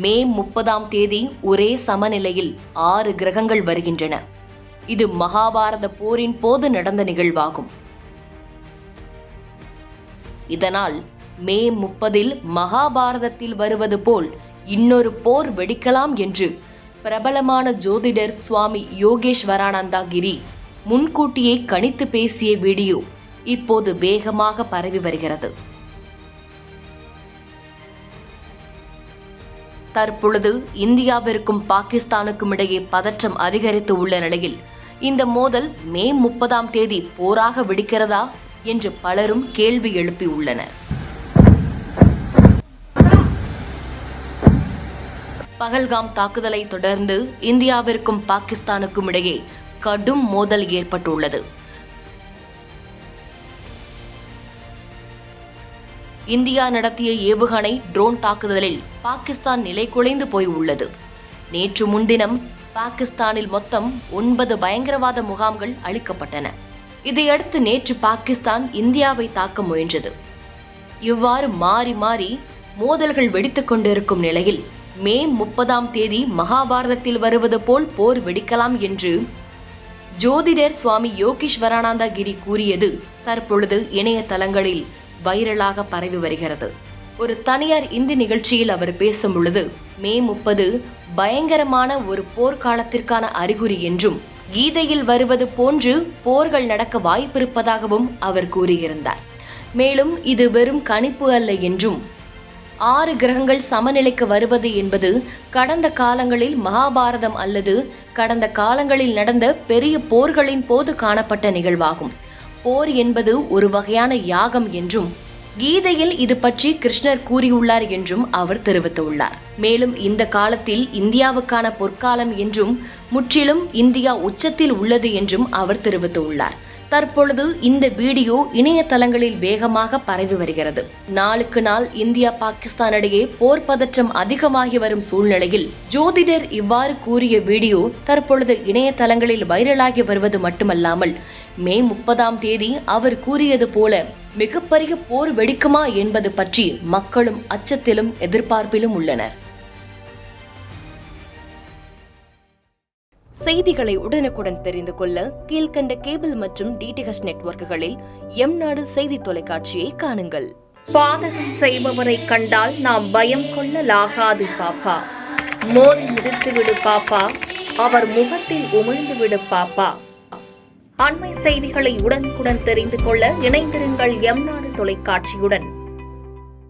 மே 30 ஒரே சமநிலையில் 6 கிரகங்கள் வருகின்றன. இது மகாபாரத போரின் போது நடந்த நிகழ்வாகும். இதனால் மே 30 மகாபாரதத்தில் வருவது போல் இன்னொரு போர் வெடிக்கலாம் என்று பிரபலமான ஜோதிடர் சுவாமி யோகேஸ்வரானந்தா கிரி முன்கூட்டியே கணித்து பேசிய வீடியோ இப்போது வேகமாக பரவி வருகிறது. தற்பொழுது இந்தியாவிற்கும் பாகிஸ்தானுக்கும் இடையே பதற்றம் அதிகரித்து உள்ள நிலையில் இந்த மோதல் மே 30 போராக வெடிக்கிறதா என்று பலரும் கேள்வி எழுப்பியுள்ளனர். பகல்காம் தாக்குதலை தொடர்ந்து இந்தியாவிற்கும் பாகிஸ்தானுக்கும் இடையே கடும் மோதல் ஏற்பட்டுள்ளது. இந்தியா நடத்திய ஏவுகணை ட்ரோன் தாக்குதலில் பாகிஸ்தான் நிலைகுலைந்து போய் உள்ளது. நேற்று முன்தினம் பாகிஸ்தானில் மொத்தம் 9 பயங்கரவாத முகாம்கள் அளிக்கப்பட்டன. இதையடுத்து நேற்று பாகிஸ்தான் இந்தியாவை தாக்க முயன்றது. இவ்வாறு மாறி மாறி மோதல்கள் வெடித்துக் கொண்டிருக்கும் நிலையில் மே 30 மகாபாரதத்தில் வருவது போல் போர் வெடிக்கலாம் என்று ஜோதிடர் சுவாமி யோகேஸ்வரானந்தா கிரி கூறியது தற்பொழுது இணையதளங்களில் வைரலாக பரவி வருகிறது. ஒரு தனியார் இந்தி நிகழ்ச்சியில் அவர் பேசும் பொழுது மே 30 பயங்கரமான ஒரு போர்க்காலத்திற்கான அறிகுறி என்றும் கீதையில் வருவது போன்று போர்கள் நடக்க வாய்ப்பிருப்பதாகவும் அவர் கூறியிருந்தார். மேலும் இது வெறும் கணிப்பு அல்ல என்றும் 6 கிரகங்கள் சமநிலைக்கு வருவது என்பது கடந்த காலங்களில் மகாபாரதம் அல்லது கடந்த காலங்களில் நடந்த பெரிய போர்களின் போது காணப்பட்ட நிகழ்வாகும். போர் என்பது ஒரு வகையான யாகம் என்றும் கீதையில் இது பற்றி கிருஷ்ணர் கூறியுள்ளார் என்றும் அவர் தெரிவித்துள்ளார். மேலும் இந்த காலத்தில் இந்தியாவுக்கான பொற்காலம் என்றும் முற்றிலும் இந்தியா உச்சத்தில் உள்ளது என்றும் அவர் தெரிவித்துள்ளார். தற்பொழுது இந்த வீடியோ இணையதளங்களில் வேகமாக பரவி வருகிறது. நாளுக்கு நாள் இந்தியா பாகிஸ்தான் இடையே போர் பதற்றம் அதிகமாகி வரும் சூழ்நிலையில் ஜோதிடர் இவ்வாறு கூறிய வீடியோ தற்பொழுது இணையதளங்களில் வைரலாகி வருவது மட்டுமல்லாமல் மே 30 அவர் கூறியது போல மிகப்பெரிய போர் வெடிக்குமா என்பது பற்றி மக்களும் அச்சத்திலும் எதிர்பார்ப்பிலும் உள்ளனர். செய்திகளை உடனுக்குடன் தெரிந்து கொள்ள கீழ்கண்ட கேபிள் மற்றும் டிடிஎச் நெட்வொர்க்குகளில் எம்நாடு செய்தி தொலைக்காட்சியை காணுங்கள். பாதகம் செய்பவரை கண்டால் நாம் பயம் கொள்ளலாகாது பாப்பா. மோதி மிதித்துவிடு பாப்பா, அவர் முகத்தில் உமிழ்ந்துவிடு பாப்பா. அண்மை செய்திகளை உடனுக்குடன் தெரிந்து கொள்ள இணைந்திருங்கள் எம்நாடு தொலைக்காட்சியுடன்.